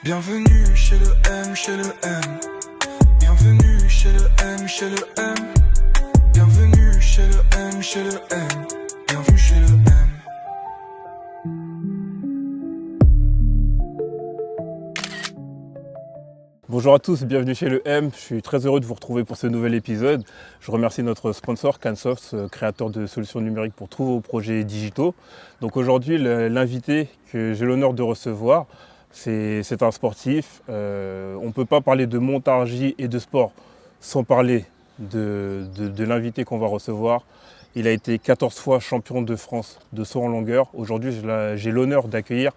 Bienvenue chez le M, chez le M. Bienvenue chez le M, chez le M. Bienvenue chez le M, chez le M. Bienvenue chez le M. Bonjour à tous, bienvenue chez le M. Je suis très heureux de vous retrouver pour ce nouvel épisode. Je remercie notre sponsor Cansoft, créateur de solutions numériques pour tous vos projets digitaux. Donc aujourd'hui, l'invité que j'ai l'honneur de recevoir, c'est un sportif. On ne peut pas parler de montargie et de sport sans parler de l'invité qu'on va recevoir. Il a été 14 fois champion de France de saut en longueur. Aujourd'hui, j'ai l'honneur d'accueillir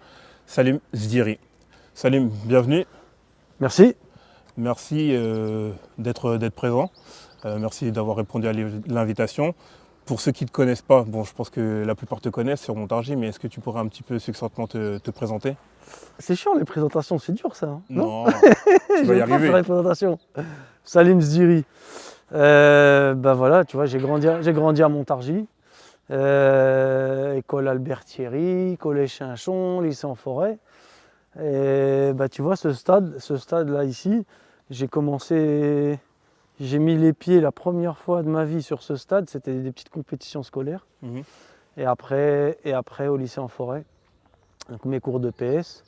Salim Sdiri. Salim, bienvenue. Merci. Merci d'être présent. Merci d'avoir répondu à l'invitation. Pour ceux qui ne te connaissent pas, bon, je pense que la plupart te connaissent sur Montargis, mais est-ce que tu pourrais un petit peu succinctement te présenter? C'est chiant les présentations, c'est dur ça. Non, tu Je vas y vais pas arriver. faire les présentations. Salim Sdiri. Ben voilà, tu vois, j'ai grandi à Montargis. École Albert Thierry, collège Chinchon, lycée en forêt. Et bah, tu vois, ce stade-là ici, j'ai mis les pieds la première fois de ma vie sur ce stade, c'était des petites compétitions scolaires. Mhm. Et après au lycée en forêt, donc mes cours de PS.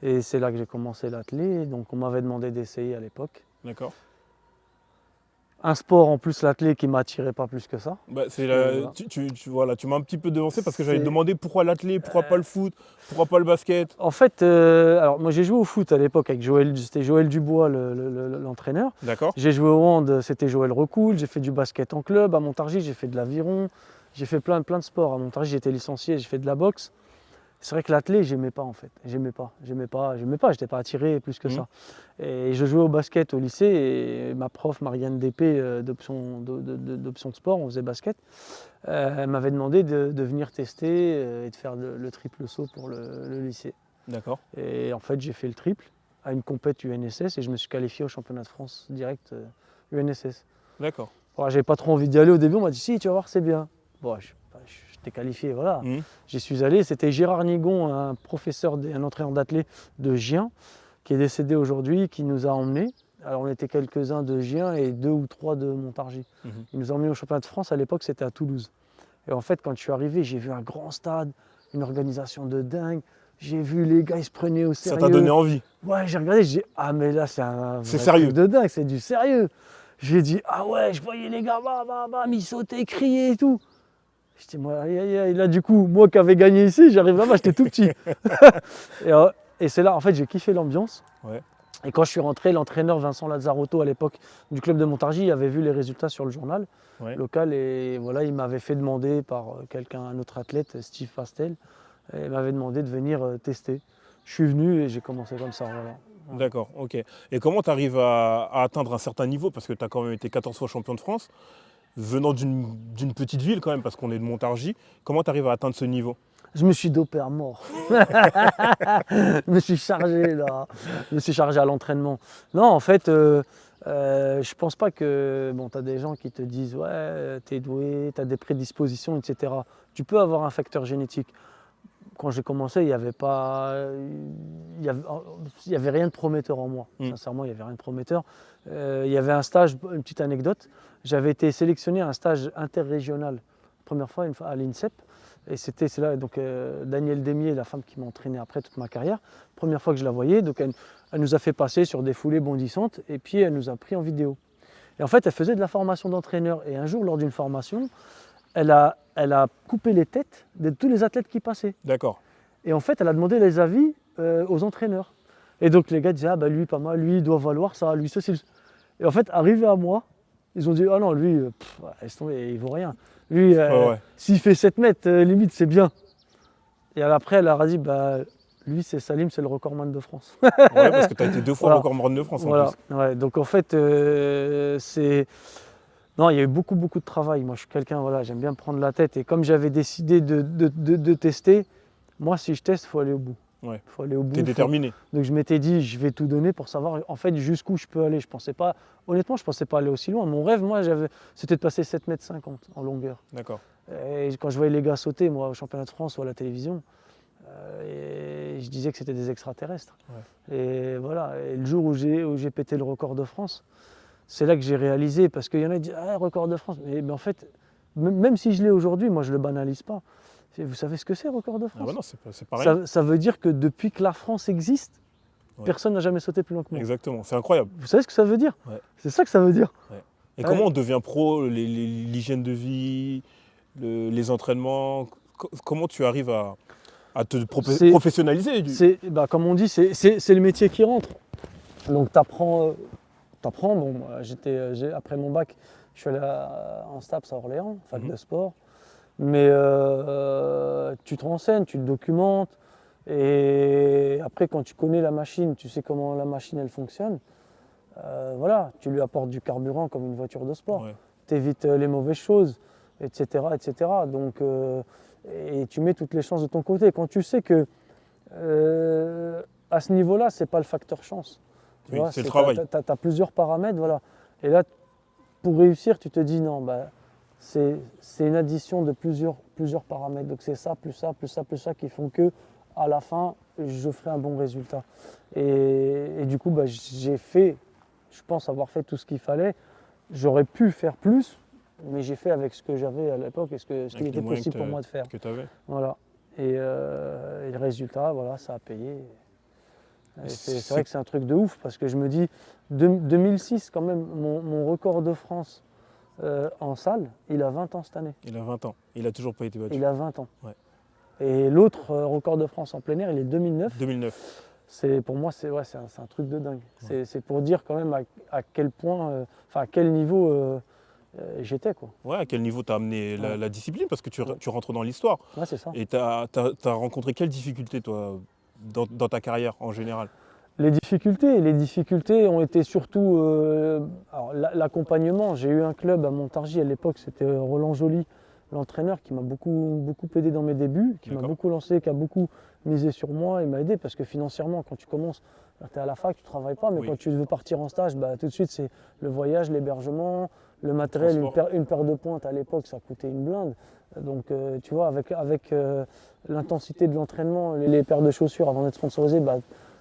Et c'est là que j'ai commencé l'athlé. Donc on m'avait demandé d'essayer à l'époque. D'accord. Un sport en plus l'athlé qui m'attirait pas plus que ça. Bah, Voilà. voilà, tu m'as un petit peu devancé parce que j'allais te C'est- demander pourquoi l'athlé, pourquoi pas le foot, pourquoi pas le basket. En fait, alors moi j'ai joué au foot à l'époque avec Joël, c'était Joël Dubois l'entraîneur. D'accord. J'ai joué au hand, c'était Joël Recoul. J'ai fait du basket en club. À Montargis, j'ai fait de l'aviron. J'ai fait plein de sports. À Montargis, j'étais licencié, j'ai fait de la boxe. C'est vrai que l'athlé, j'aimais pas en fait. J'aimais pas. J'étais pas attiré plus que ça. Et je jouais au basket au lycée et ma prof, Marianne Dépé, d'option de sport, on faisait basket. Elle m'avait demandé de venir tester et de faire le triple saut pour le lycée. D'accord. Et en fait, j'ai fait le triple à une compète UNSS et je me suis qualifié au championnat de France direct UNSS. D'accord. Bon, j'avais pas trop envie d'y aller au début, on m'a dit si, tu vas voir, c'est bien. Bon, j'étais qualifié, voilà. Mhm. J'y suis allé, c'était Gérard Nigon, un professeur, un entraîneur d'athlé de Gien, qui est décédé aujourd'hui, qui nous a emmenés. Alors on était quelques-uns de Gien et 2 ou 3 de Montargis. Mhm. Il nous a emmenés au championnat de France, à l'époque c'était à Toulouse. Et en fait, quand je suis arrivé, j'ai vu un grand stade, une organisation de dingue. J'ai vu les gars, ils se prenaient au Ça sérieux. t'a donné envie. Ouais, j'ai regardé, j'ai dit, ah mais là c'est un C'est vrai sérieux. truc de dingue, c'est du sérieux. J'ai dit, ah ouais, je voyais les gars, ils sautaient, criaient et tout. Je dis, moi, aïe, aïe, aïe. Là du coup, moi qui avais gagné ici, j'arrive là-bas, j'étais tout petit. et c'est là, en fait, j'ai kiffé l'ambiance. Ouais. Et quand je suis rentré, l'entraîneur Vincent Lazzarotto à l'époque du club de Montargis avait vu les résultats sur le journal Ouais. local et voilà, il m'avait fait demander par un autre athlète, Steve Pastel, et il m'avait demandé de venir tester. Je suis venu et j'ai commencé comme ça. Voilà. D'accord, ok. Et comment tu arrives à atteindre un certain niveau? Parce que tu as quand même été 14 fois champion de France, venant d'une petite ville quand même, parce qu'on est de Montargis. Comment tu arrives à atteindre ce niveau? Je me suis dopé à mort. Je me suis chargé là. Je me suis chargé à l'entraînement. Non, en fait, je pense pas que. Bon, tu as des gens qui te disent ouais, t'es doué, tu as des prédispositions, etc. Tu peux avoir un facteur génétique. Quand j'ai commencé, il n'y avait pas. Il y avait rien de prometteur en moi. Sincèrement, il n'y avait rien de prometteur. Il y avait un stage, une petite anecdote. J'avais été sélectionné à un stage interrégional, première fois à l'INSEP. Et c'est là, donc Danielle Demier, la femme qui m'a entraîné après toute ma carrière, première fois que je la voyais, donc elle nous a fait passer sur des foulées bondissantes et puis elle nous a pris en vidéo. Et en fait, elle faisait de la formation d'entraîneur et un jour, lors d'une formation, elle a coupé les têtes de tous les athlètes qui passaient. D'accord. Et en fait, elle a demandé les avis aux entraîneurs. Et donc les gars disaient, ah bah lui pas mal, lui il doit valoir ça, lui ça c'est... Et en fait, arrivé à moi, ils ont dit, ah non, lui, laisse tomber, il vaut rien. Lui, Ouais. s'il fait 7 mètres, limite, c'est bien. Et après, elle a dit, bah, lui, c'est Salim, c'est le recordman de France. Ouais, parce que tu as été 2 fois Voilà. recordman de France en Voilà. plus. Ouais, donc en fait, c'est... Non, il y a eu beaucoup de travail. Moi, je suis quelqu'un, voilà, j'aime bien prendre la tête. Et comme j'avais décidé de tester, moi, si je teste, il faut aller au bout. Ouais. Faut aller au bout. Tu es déterminé. Donc je m'étais dit, je vais tout donner pour savoir en fait jusqu'où je peux aller. Je pensais pas, honnêtement, je pensais pas aller aussi loin. Mon rêve, moi, c'était de passer 7,50 m en longueur. D'accord. Et quand je voyais les gars sauter, moi, au championnat de France ou à la télévision, Et je disais que c'était des extraterrestres. Ouais. Et voilà, et le jour où j'ai pété le record de France, c'est là que j'ai réalisé, parce qu'il y en a qui disent « Ah, record de France !» Mais en fait, même si je l'ai aujourd'hui, moi je ne le banalise pas. Vous savez ce que c'est, record de France? Ah bah non, c'est pareil. Ça veut dire que depuis que la France existe, personne n'a jamais sauté plus loin que moi. Exactement, c'est incroyable. Vous savez ce que ça veut dire? C'est ça que ça veut dire. Et comment on devient pro, l'hygiène de vie, les entraînements, comment tu arrives à te professionnaliser comme on dit, c'est le métier qui rentre. Donc tu apprends. Bon, après mon bac, je suis allé en STAPS à Orléans, fac de sport. Mais tu te renseignes, tu te documentes. Et après, quand tu connais la machine, tu sais comment la machine elle fonctionne. Voilà, tu lui apportes du carburant comme une voiture de sport. Tu évites les mauvaises choses, etc. etc. Donc, et tu mets toutes les chances de ton côté. Quand tu sais que à ce niveau-là, ce n'est pas le facteur chance. C'est le travail. Tu as plusieurs paramètres. Voilà. Et là, pour réussir, tu te dis non, c'est une addition de plusieurs paramètres. Donc c'est ça, plus ça, plus ça, plus ça qui font que à la fin, je ferai un bon résultat. Et du coup, j'ai fait, je pense avoir fait tout ce qu'il fallait. J'aurais pu faire plus, mais j'ai fait avec ce que j'avais à l'époque et ce qu'il était possible pour moi de faire. Que tu avais. Voilà. Et le résultat, voilà, ça a payé. C'est vrai que c'est un truc de ouf parce que je me dis, 2006 quand même, mon record de France en salle, il a 20 ans cette année. Il a 20 ans, il n'a toujours pas été battu. Il a 20 ans. Ouais. Et l'autre record de France en plein air, il est 2009. 2009. Pour moi, c'est un truc de dingue. Ouais. C'est pour dire quand même à quel point, à quel niveau j'étais. Ouais, à quel niveau tu as amené la discipline parce que tu rentres dans l'histoire. Ouais, c'est ça. Et tu as rencontré quelles difficultés, toi, dans ta carrière en général? Les difficultés ont été surtout l'accompagnement. J'ai eu un club à Montargis à l'époque, c'était Roland Joly, l'entraîneur, qui m'a beaucoup aidé dans mes débuts, qui m'a beaucoup lancé, qui a beaucoup misé sur moi et m'a aidé parce que financièrement, quand tu commences, tu es à la fac, tu ne travailles pas, mais quand tu veux partir en stage, tout de suite c'est le voyage, l'hébergement, le matériel, une paire de pointes à l'époque, ça coûtait une blinde. Donc tu vois, avec l'intensité de l'entraînement, les paires de chaussures avant d'être sponsorisé,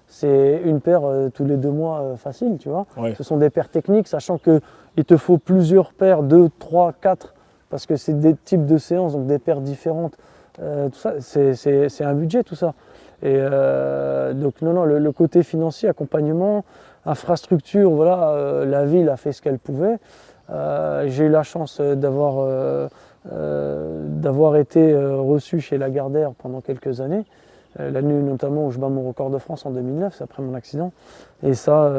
c'est une paire tous les 2 mois facile, tu vois. Ouais. Ce sont des paires techniques, sachant qu'il te faut plusieurs paires, 2, 3, 4, parce que c'est des types de séances, donc des paires différentes. Tout ça, c'est un budget, tout ça. Et donc non, le côté financier, accompagnement, infrastructure, voilà, la ville a fait ce qu'elle pouvait. J'ai eu la chance d'avoir été reçu chez Lagardère pendant quelques années. L'année notamment où je bats mon record de France en 2009, c'est après mon accident. Et ça,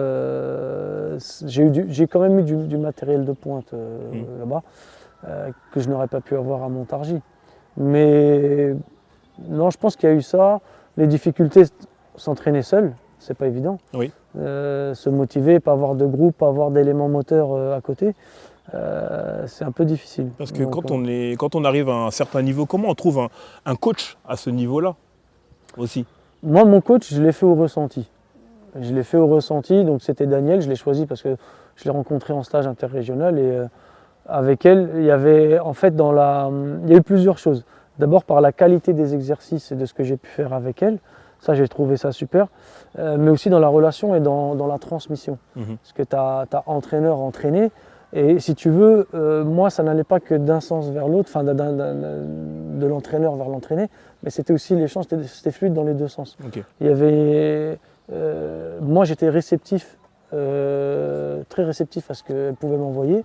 j'ai quand même eu du matériel de pointe là-bas, que je n'aurais pas pu avoir à Montargis. Mais non, je pense qu'il y a eu ça. Les difficultés, s'entraîner seul, c'est pas évident. Oui. Se motiver, pas avoir de groupe, pas avoir d'éléments moteurs à côté. C'est un peu difficile. Parce que quand on arrive à un certain niveau, comment on trouve un coach à ce niveau-là aussi? Moi, mon coach, je l'ai fait au ressenti. Donc c'était Daniel, je l'ai choisi parce que je l'ai rencontré en stage interrégional et avec elle, il y avait en fait il y a eu plusieurs choses. D'abord par la qualité des exercices et de ce que j'ai pu faire avec elle. Ça, j'ai trouvé ça super. Mais aussi dans la relation et dans la transmission. Parce que tu as entraîneur entraîné. Et si tu veux, moi, ça n'allait pas que d'un sens vers l'autre, enfin de l'entraîneur vers l'entraîné, mais c'était aussi l'échange, c'était fluide dans les deux sens. Okay. Il y avait, moi, j'étais réceptif, très réceptif à ce qu'elle pouvait m'envoyer,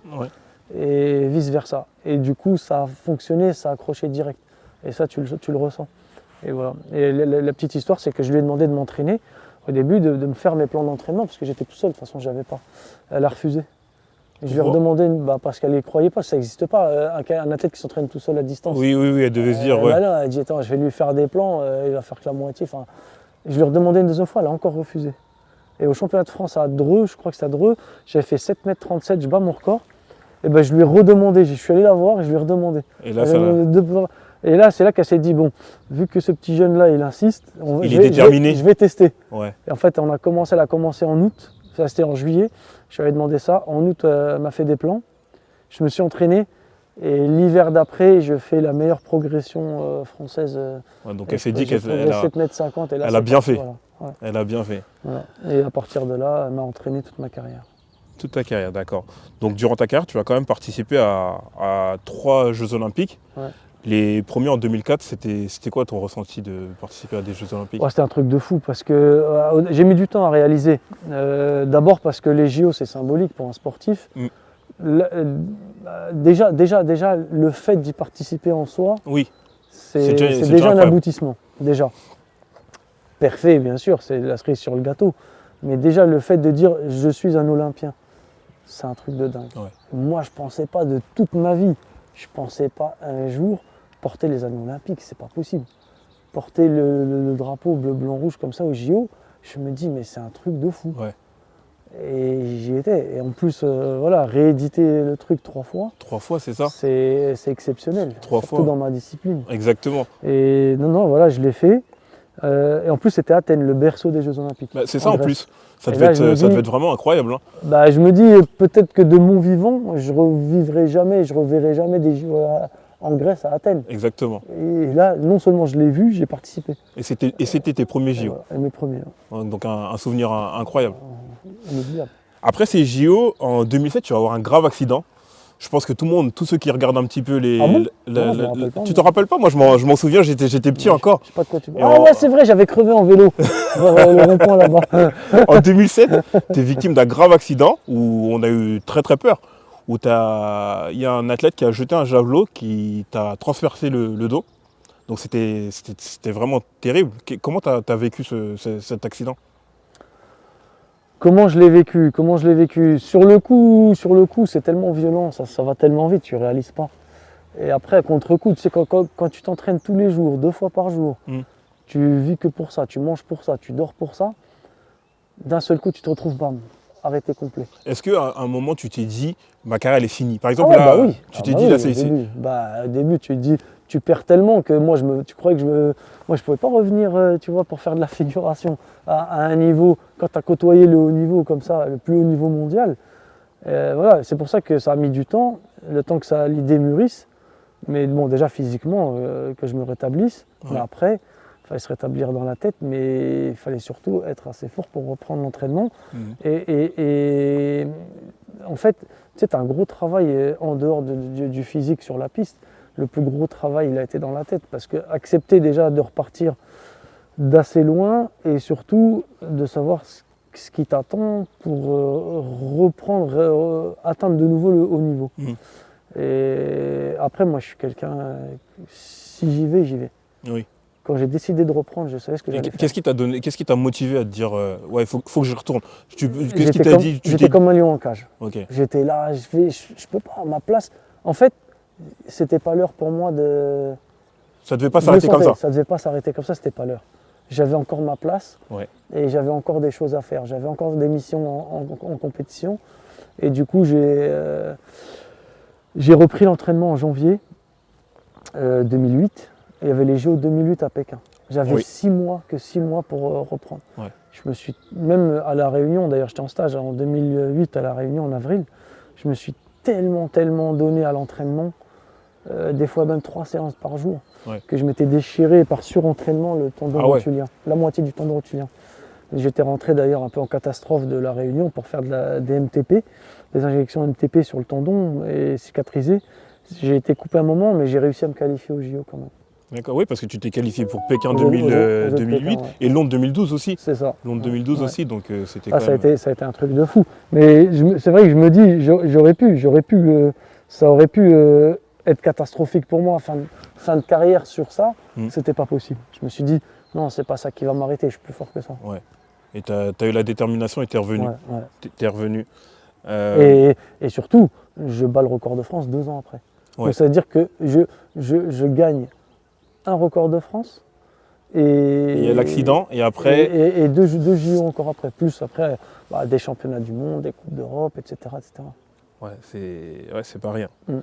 et vice versa. Et du coup, ça a fonctionné, ça a accroché direct. Et ça, tu le ressens. Et voilà. Et la petite histoire, c'est que je lui ai demandé de m'entraîner au début, de me faire mes plans d'entraînement, parce que j'étais tout seul, de toute façon, je n'avais pas. Elle a refusé. Je lui ai redemandé, parce qu'elle n'y croyait pas, ça n'existe pas, un athlète qui s'entraîne tout seul à distance. Oui, elle devait se dire, ouais. Là, elle dit, attends, je vais lui faire des plans, il va faire que la moitié. Enfin, je lui ai redemandé une deuxième fois, elle a encore refusé. Et au championnat de France à Dreux, je crois que c'est à Dreux, j'avais fait 7,37 m, je bats mon record. Et je lui ai redemandé, je suis allé la voir et je lui ai redemandé. Et là, c'est là qu'elle s'est dit, bon, vu que ce petit jeune-là, il insiste, il est déterminé. Je vais tester. Ouais. Et en fait, elle a commencé en août. Ça, c'était en juillet. Je lui avais demandé ça. En août, elle m'a fait des plans. Je me suis entraîné. Et l'hiver d'après, je fais la meilleure progression française. Ouais, donc elle s'est dit qu'elle 7,50 m et là, elle a c'est bien parti, fait. voilà. Ouais, Elle a bien fait. voilà. Et à partir de là, elle m'a entraîné toute ma carrière. Toute ta carrière, d'accord. Donc durant ta carrière, tu vas quand même participer à 3 Jeux Olympiques. Ouais. Les premiers en 2004, c'était quoi ton ressenti de participer à des Jeux Olympiques? Ouais, c'était un truc de fou parce que j'ai mis du temps à réaliser. D'abord parce que les JO, c'est symbolique pour un sportif. Mm. Déjà, le fait d'y participer en soi, Oui, c'est déjà déjà un incroyable. aboutissement. Déjà. Parfait, bien sûr, c'est la cerise sur le gâteau. Mais déjà, le fait de dire je suis un Olympien, c'est un truc de dingue. Ouais. Moi, je ne pensais pas de toute ma vie, je ne pensais pas un jour porter les anneaux olympiques, c'est pas possible. Porter le drapeau bleu, blanc, rouge comme ça au JO, je me dis mais c'est un truc de fou. Ouais. Et j'y étais. Et en plus, voilà, rééditer le truc 3 fois, 3 fois, c'est ça? c'est exceptionnel. 3 surtout fois. dans ma discipline. Exactement. Et non, voilà, je l'ai fait. Et en plus, c'était Athènes, le berceau des Jeux Olympiques. Bah, c'est ça en Grèce. plus. Ça Et devait, là, je me ça dis- devait être vraiment incroyable. Hein. Bah, je me dis peut-être que de mon vivant, je revivrai jamais, je reverrai jamais des Jeux en Grèce à Athènes. Exactement. Et là, non seulement je l'ai vu, j'ai participé. Et c'était tes premiers Et JO. voilà, et mes premiers, Donc un souvenir incroyable. inoubliables. Après ces JO, en 2007, tu vas avoir un grave accident. Je pense que tout le monde, tous ceux qui regardent un petit peu les... Ah bon la- Non, je me la- rappelle pas, tu moi. te rappelles pas? Moi, je m'en souviens, j'étais petit encore. Je sais pas de quoi tu Et parles. Ah on- ouais, c'est vrai, j'avais crevé en vélo vers le rond-point là-bas. En 2007, tu es victime d'un grave accident où on a eu très très peur. Où il y a un athlète qui a jeté un javelot qui t'a transpercé le dos. Donc c'était vraiment terrible. Comment tu as vécu cet accident? Comment je l'ai vécu? Sur le coup, c'est tellement violent, ça va tellement vite, tu réalises pas. Et après, à contre-coup, tu sais, quand tu t'entraînes tous les jours, 2 fois par jour, Mm. tu vis que pour ça, tu manges pour ça, tu dors pour ça, d'un seul coup, tu te retrouves, bam, arrêté complet. Est-ce qu'à un moment tu t'es dit ma carrière elle est finie? Par Ah exemple ouais, là, bah oui. tu Ah t'es bah dit oui, là au c'est ici. début. Au début, tu te dis, tu perds tellement que moi, tu croyais que moi, je pouvais pas revenir, tu vois, pour faire de la figuration à un niveau, quand tu as côtoyé le haut niveau comme ça, le plus haut niveau mondial. Voilà, c'est pour ça que ça a mis du temps, le temps que l'idée mûrisse. Mais bon, déjà physiquement, que je me rétablisse. Ouais. Mais après, il fallait se rétablir dans la tête, mais il fallait surtout être assez fort pour reprendre l'entraînement. Mhm. Et en fait, tu sais, tu as un gros travail en dehors du physique sur la piste. Le plus gros travail, il a été dans la tête. Parce que accepter déjà de repartir d'assez loin et surtout de savoir ce qui t'attend pour reprendre, atteindre de nouveau le haut niveau. Mhm. Et après, moi, je suis quelqu'un, si j'y vais, j'y vais. Oui. Quand j'ai décidé de reprendre, je savais ce que Et j'allais faire. qu'est-ce qui t'a motivé à te dire ouais, faut que je retourne? Qu'est-ce qui J'étais t'a comme- dit? J'étais comme un lion en cage. Ok. J'étais là, je peux pas, à ma place. En fait, c'était pas l'heure pour moi de. Ça devait pas Je le s'arrêter comme sentais, ça. Ça devait pas s'arrêter comme ça, c'était pas l'heure. J'avais encore ma place Ouais. et j'avais encore des choses à faire. J'avais encore des missions en compétition. Et du coup, j'ai repris l'entraînement en janvier 2008. Et il y avait les JO 2008 à Pékin. J'avais Oui. 6 mois pour reprendre. Ouais. Je me suis, même à La Réunion, d'ailleurs j'étais en stage en 2008 à La Réunion en avril, je me suis tellement donné à l'entraînement, des fois même 3 séances par jour, Ouais. que je m'étais déchiré par surentraînement le tendon Ah ouais. rotulien, la moitié du tendon rotulien. J'étais rentré d'ailleurs un peu en catastrophe de La Réunion pour faire des MTP, des injections MTP sur le tendon et cicatriser. J'ai été coupé un moment, mais j'ai réussi à me qualifier au JO quand même. D'accord, oui, parce que tu t'es qualifié pour Pékin Aux 2008 Pékin, ouais. et Londres 2012 aussi. C'est ça. Londres 2012 Ouais. aussi, donc c'était Ah, quand ça, même... ça a été un truc de fou. Mais c'est vrai que je me dis, ça aurait pu être catastrophique pour moi. Fin de carrière sur ça, c'était pas possible. Je me suis dit, non, c'est pas ça qui va m'arrêter, je suis plus fort que ça. Ouais. Et t'as eu la détermination et t'es revenu. Ouais, ouais. T'es revenu. Et surtout, je bats le record de France 2 ans après. Ouais. Donc ça veut dire que je gagne un record de France. Et Il y a l'accident et après... Et deux JO encore après. Plus après, des championnats du monde, des Coupes d'Europe, etc. etc. Ouais, c'est pas rien. Mm.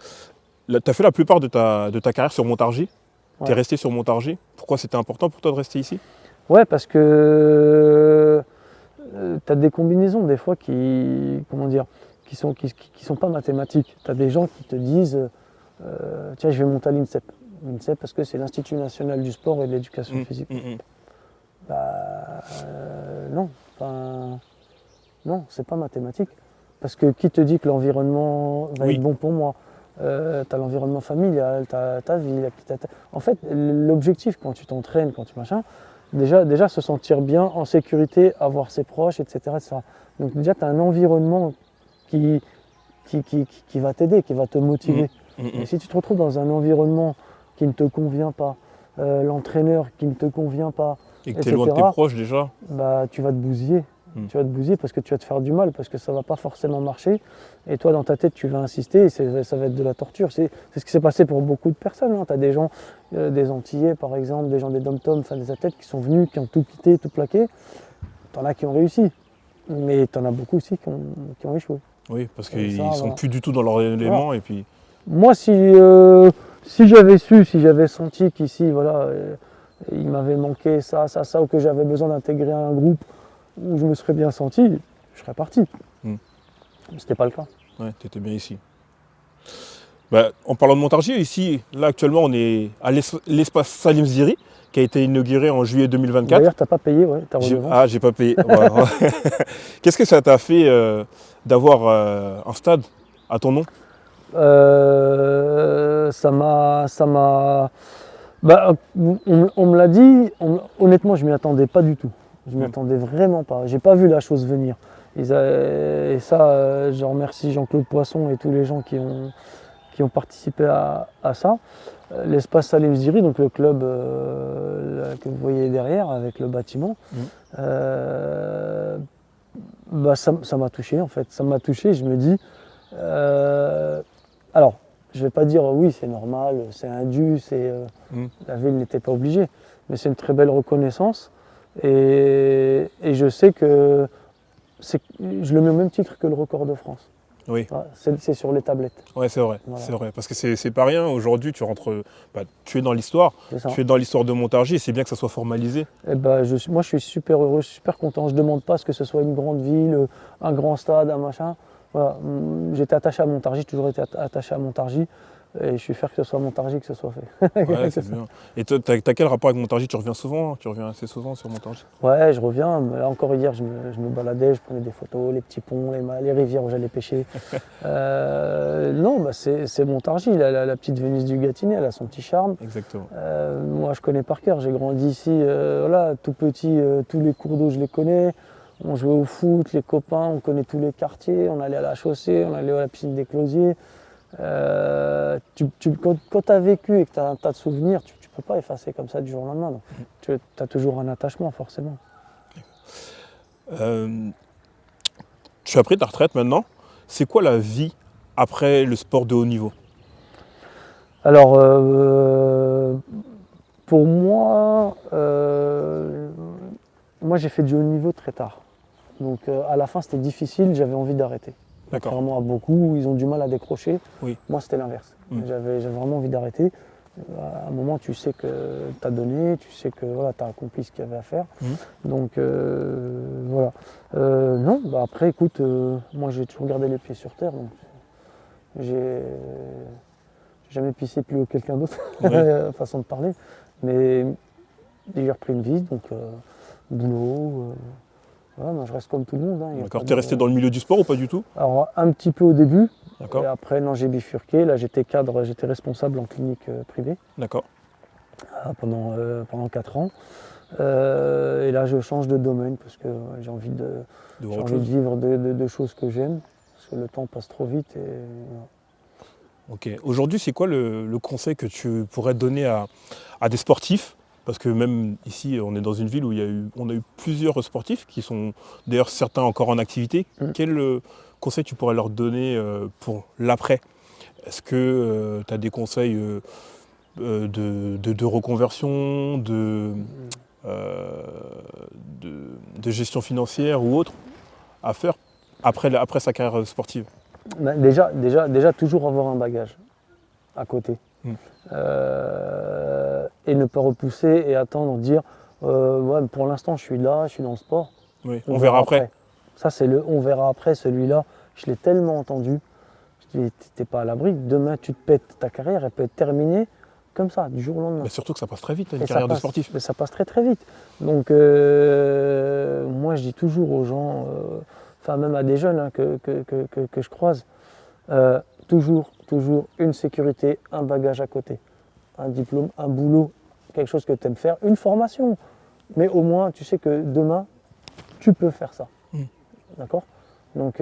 Tu as fait la plupart de ta carrière sur Montargis. Tu es Ouais. resté sur Montargis. Pourquoi c'était important pour toi de rester ici? Ouais, parce que tu as des combinaisons des fois qui sont pas mathématiques. Tu as des gens qui te disent tiens, je vais monter à l'INSEP. L'INSEP parce que c'est l'Institut national du sport et de l'éducation physique. Non, enfin, non, c'est pas mathématique. Parce que qui te dit que l'environnement va être bon pour moi? Tu as l'environnement familial, tu as ta vie. En fait, l'objectif quand tu t'entraînes, quand tu machin, déjà se sentir bien, en sécurité, avoir ses proches, etc. etc. Donc déjà, tu as un environnement qui va t'aider, qui va te motiver. Et si tu te retrouves dans un environnement qui ne te convient pas, l'entraîneur qui ne te convient pas, Et que tu es loin de tes proches déjà, bah, tu vas te bousiller. Tu vas te bousiller parce que tu vas te faire du mal, parce que ça ne va pas forcément marcher. Et toi, dans ta tête, tu vas insister et ça va être de la torture. C'est ce qui s'est passé pour beaucoup de personnes. Hein. Tu as des gens, des Antillais par exemple, des gens des dom-toms, enfin des athlètes qui sont venus, qui ont tout quitté, tout plaqué. Tu en as qui ont réussi. Mais tu en as beaucoup aussi qui ont échoué. Oui, parce qu'ils ne sont plus du tout dans leur élément. Et puis... Moi, si j'avais su, si j'avais senti qu'ici, voilà, il m'avait manqué ça, ou que j'avais besoin d'intégrer un groupe où je me serais bien senti, je serais parti. Mais c'était pas le cas. Ouais, tu étais bien ici. Bah, en parlant de Montargis, ici, là actuellement, on est à l'espace Salim Ziri, qui a été inauguré en juillet 2024. D'ailleurs, t'as pas payé, ouais, ta redevance. Ah, j'ai pas payé. Qu'est-ce que ça t'a fait d'avoir un stade à ton nom? Ça m'a... Bah, on me l'a dit, honnêtement, je m'y attendais pas du tout. Je m'y attendais vraiment pas. J'ai pas vu la chose venir. Et ça, je remercie Jean-Claude Poisson et tous les gens qui ont participé à ça. L'espace Salim Ziri, donc le club que vous voyez derrière avec le bâtiment, bah, ça m'a touché en fait. Ça m'a touché, je me dis... alors, je ne vais pas dire oui, c'est normal, c'est indu, la ville n'était pas obligée, mais c'est une très belle reconnaissance. Et je sais que je le mets au même titre que le record de France. Oui. C'est sur les tablettes. Oui, c'est vrai, voilà. C'est vrai. Parce que c'est pas rien. Aujourd'hui, tu es dans l'histoire. Tu es dans l'histoire de Montargis et c'est bien que ça soit formalisé. Et moi, je suis super heureux, super content. Je ne demande pas ce que ce soit une grande ville, un grand stade, un machin. Voilà. J'étais attaché à Montargis, j'ai toujours été attaché à Montargis. Et je suis fier que ce soit Montargis que ce soit fait. Ouais, c'est bien. Et tu as quel rapport avec Montargis? Tu reviens souvent? Tu reviens assez souvent sur Montargis? Ouais, je reviens. Là, encore hier, je me baladais, je prenais des photos, les petits ponts, les rivières où j'allais pêcher. Non, bah, c'est Montargis. La petite Venise du Gâtinais, elle a son petit charme. Exactement. Moi, je connais par cœur. J'ai grandi ici, voilà, tout petit. Tous les cours d'eau, je les connais. On jouait au foot, les copains, on connaît tous les quartiers. On allait à la chaussée, on allait à la piscine des Closiers. Quand tu as vécu et que tu as un tas de souvenirs, tu ne peux pas effacer comme ça du jour au lendemain. Donc, tu as toujours un attachement, forcément. Tu as pris ta retraite maintenant. C'est quoi la vie après le sport de haut niveau? Alors, pour moi, j'ai fait du haut niveau très tard. Donc, à la fin, c'était difficile, j'avais envie d'arrêter. Contrairement à beaucoup, ils ont du mal à décrocher. Oui. Moi, c'était l'inverse. J'avais vraiment envie d'arrêter. À un moment, tu sais que tu as donné, tu sais que voilà, tu as accompli ce qu'il y avait à faire. Donc, voilà. Non, bah après, écoute, moi, j'ai toujours gardé les pieds sur terre. Donc, j'ai jamais pissé plus haut que quelqu'un d'autre, façon de parler. Mais j'ai repris une vie, donc boulot. Ouais, moi, je reste comme tout le monde. D'accord, tu es resté dans le milieu du sport ou pas du tout? Alors, un petit peu au début. D'accord. Et après, non, j'ai bifurqué. Là, j'étais cadre, j'étais responsable en clinique privée. D'accord. Pendant 4 ans. Et là, je change de domaine parce que j'ai envie de vivre de choses que j'aime. Parce que le temps passe trop vite. Et, voilà. Ok. Aujourd'hui, c'est quoi le conseil que tu pourrais donner à des sportifs? Parce que même ici, on est dans une ville où on a eu plusieurs sportifs qui sont d'ailleurs certains encore en activité. Quel conseil tu pourrais leur donner pour l'après? Est-ce que tu as des conseils de reconversion, de gestion financière ou autre à faire après sa carrière sportive? Déjà, toujours avoir un bagage à côté. Et ne pas repousser et attendre, dire ouais, pour l'instant je suis là, je suis dans le sport. Oui, on verra après. Ça c'est on verra après, celui-là, je l'ai tellement entendu. Je Tu n'es pas à l'abri. Demain, tu te pètes, ta carrière, elle peut être terminée comme ça, du jour au lendemain. Mais surtout que ça passe très vite, une Et carrière de passe, sportif. mais ça passe très très vite. Donc moi je dis toujours aux gens, enfin même à des jeunes hein, que je croise, toujours une sécurité, un bagage à côté, un diplôme, un boulot, quelque chose que tu aimes faire, une formation. Mais au moins tu sais que demain, tu peux faire ça. D'accord ? Donc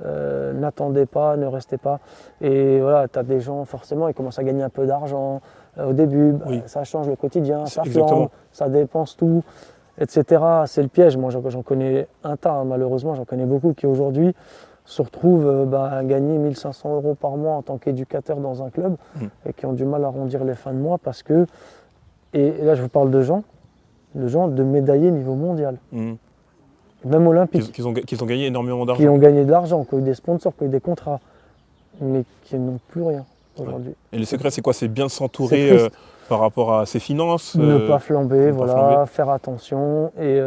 n'attendez pas, ne restez pas. Et voilà, tu as des gens, forcément, ils commencent à gagner un peu d'argent. Au début, Oui. ça change le quotidien, ça Exactement. flambe, ça dépense tout, etc. C'est le piège. Moi, j'en connais un tas, hein, malheureusement, j'en connais beaucoup qui aujourd'hui se retrouvent à gagner 1 500 € par mois en tant qu'éducateur dans un club et qui ont du mal à arrondir les fins de mois parce que, et là je vous parle de gens de médaillés niveau mondial. Même olympique, Qu'ils ont gagné énormément qui d'argent. ont gagné de l'argent, qui ont eu des sponsors, qui ont eu des contrats, mais qui n'ont plus rien aujourd'hui. Et le secret, c'est quoi? C'est bien C'est s'entourer triste. par rapport à ses finances. Ne pas flamber, ne pas voilà, flamber. faire attention et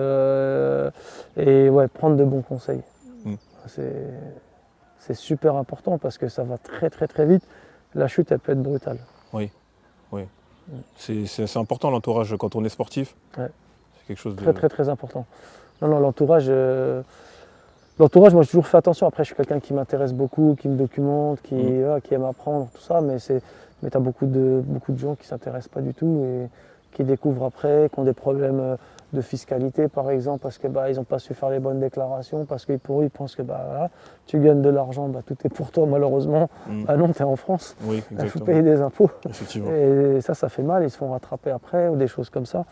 ouais, prendre de bons conseils. C'est super important parce que ça va très très très vite. La chute, elle peut être brutale. Oui. C'est important l'entourage quand on est sportif. Ouais. C'est quelque chose de... Très très très important. Non, l'entourage, moi j'ai toujours fait attention. Après, je suis quelqu'un qui m'intéresse beaucoup, qui me documente, qui aime apprendre, tout ça. Mais tu as beaucoup de gens qui ne s'intéressent pas du tout et qui découvrent après, qui ont des problèmes de fiscalité par exemple, parce qu'ils n'ont pas su faire les bonnes déclarations, parce qu'ils pensent que voilà, tu gagnes de l'argent, tout est pour toi malheureusement. Non, tu es en France, Oui, il faut exactement. payer des impôts. Effectivement. Et ça fait mal, ils se font rattraper après ou des choses comme ça.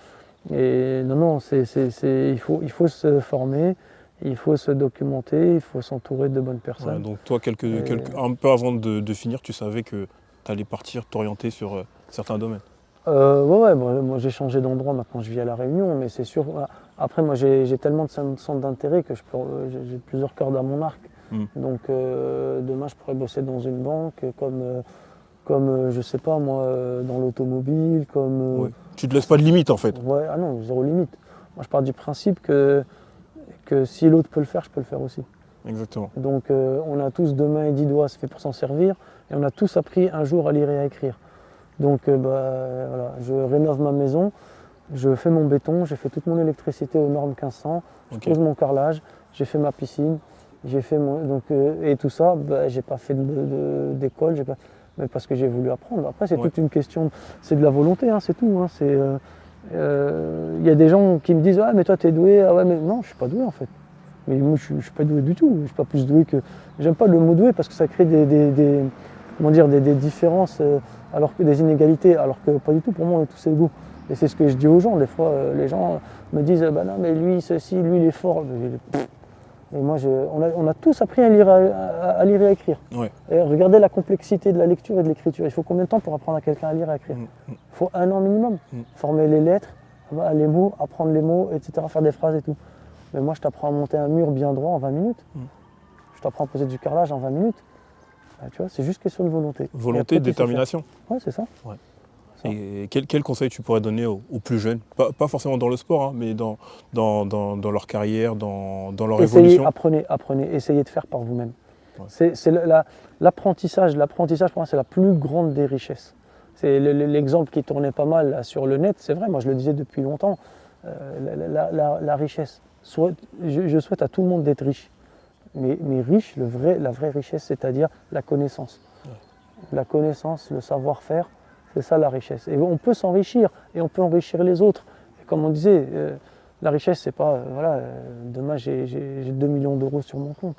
Et non, il faut se former, il faut se documenter, il faut s'entourer de bonnes personnes. Ouais, donc toi, un peu avant de finir, tu savais que tu allais partir, t'orienter sur certains domaines. Moi j'ai changé d'endroit, maintenant je vis à La Réunion, mais c'est sûr. Après, moi j'ai tellement de centres d'intérêt que j'ai plusieurs cordes à mon arc. Donc demain je pourrais bosser dans une banque, comme je sais pas moi, dans l'automobile, comme. Ouais. Tu te laisses pas de limite en fait. Ouais, ah non, zéro limite. Moi je pars du principe que si l'autre peut le faire, je peux le faire aussi. Exactement. Donc on a tous 2 mains et 10 doigts, c'est fait pour s'en servir, et on a tous appris un jour à lire et à écrire. Donc voilà, je rénove ma maison, je fais mon béton, j'ai fait toute mon électricité aux normes 1500, je pose mon carrelage, j'ai fait ma piscine, j'ai fait et tout ça, j'ai pas fait d'école, mais parce que j'ai voulu apprendre. Après c'est toute une question, c'est de la volonté, hein, c'est tout. Hein, y a des gens qui me disent ah mais toi t'es doué, ah ouais mais non je suis pas doué en fait. Mais moi je suis pas doué du tout, je suis pas plus doué que. J'aime pas le mot doué parce que ça crée des différences, alors que des inégalités, alors que pas du tout, pour moi on est tous égaux. Et c'est ce que je dis aux gens, des fois les gens me disent bah non mais lui ceci, lui il est fort. Et moi on a tous appris à lire et à écrire. Ouais. Et regardez la complexité de la lecture et de l'écriture. Il faut combien de temps pour apprendre à quelqu'un à lire et à écrire? Il faut 1 an minimum. Former les lettres, les mots, apprendre les mots, etc., faire des phrases et tout. Mais moi je t'apprends à monter un mur bien droit en 20 minutes. Je t'apprends à poser du carrelage en 20 minutes. Tu vois, c'est juste question de volonté. Volonté, détermination. Ouais, c'est ça. Ouais. Et quel conseil tu pourrais donner aux plus jeunes, pas forcément dans le sport, hein, mais dans leur carrière, dans leur évolution? Apprenez, essayez de faire par vous-même. Ouais. C'est l'apprentissage. L'apprentissage, pour moi, c'est la plus grande des richesses. C'est l'exemple qui tournait pas mal là, sur le net, c'est vrai, moi je le disais depuis longtemps, la richesse. Je souhaite à tout le monde d'être riche. Mais riche, la vraie richesse, c'est-à-dire la connaissance. Ouais. La connaissance, le savoir-faire, c'est ça la richesse. Et on peut s'enrichir, et on peut enrichir les autres. Et comme on disait, la richesse, c'est pas, demain j'ai 2 millions d'euros sur mon compte.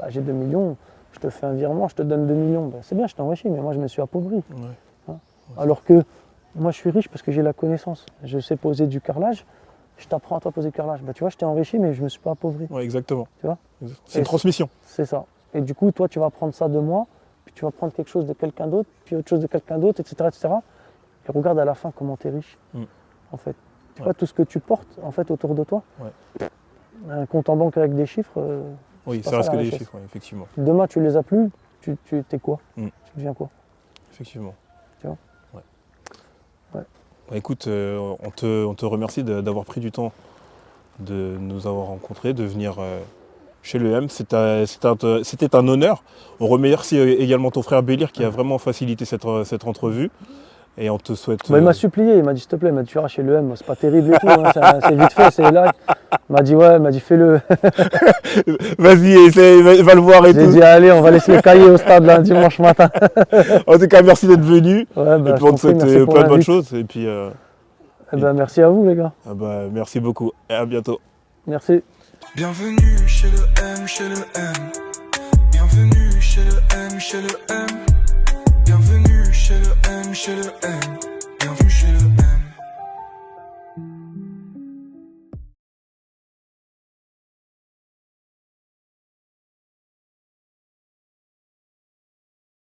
J'ai 2 millions, je te fais un virement, je te donne 2 millions. C'est bien, je t'enrichis, mais moi je me suis appauvri. Ouais. Hein? Alors que moi je suis riche parce que j'ai la connaissance. Je sais poser du carrelage. Je t'apprends à toi poser le carrelage. Tu vois, je t'ai enrichi, mais je ne me suis pas appauvri. Ouais, exactement. Tu vois, c'est une transmission. C'est ça. Et du coup, toi, tu vas prendre ça de moi, puis tu vas prendre quelque chose de quelqu'un d'autre, puis autre chose de quelqu'un d'autre, etc., etc. Et regarde à la fin comment tu es riche, en fait. Tu vois, tout ce que tu portes, en fait, autour de toi. Ouais. Un compte en banque avec des chiffres. Oui, ça reste que des chiffres, effectivement. Demain, tu les as plus, tu t'es quoi? Tu deviens quoi? Effectivement. Tu vois? Ouais. Écoute, on te remercie d'avoir pris du temps de nous avoir rencontrés, de venir chez le M. C'était un honneur. On remercie également ton frère Bélir qui a vraiment facilité cette entrevue. Et on te souhaite. Bah, il m'a supplié, il m'a dit s'il te plaît, tu iras chez le M, c'est pas terrible et tout, hein, c'est vite fait, c'est là. Il m'a dit ouais, il m'a dit fais-le. Vas-y, essaye, va le voir et tout. J'ai dit allez, on va laisser le cahier au stade là, dimanche matin. En tout cas, merci d'être venu. Ouais, et puis on te souhaite plein de bonnes choses. Et puis, merci à vous les gars. Merci beaucoup et à bientôt. Merci. Bienvenue chez le M, chez le M. Bienvenue chez le M, chez le M. Bienvenue chez le M, chez le M.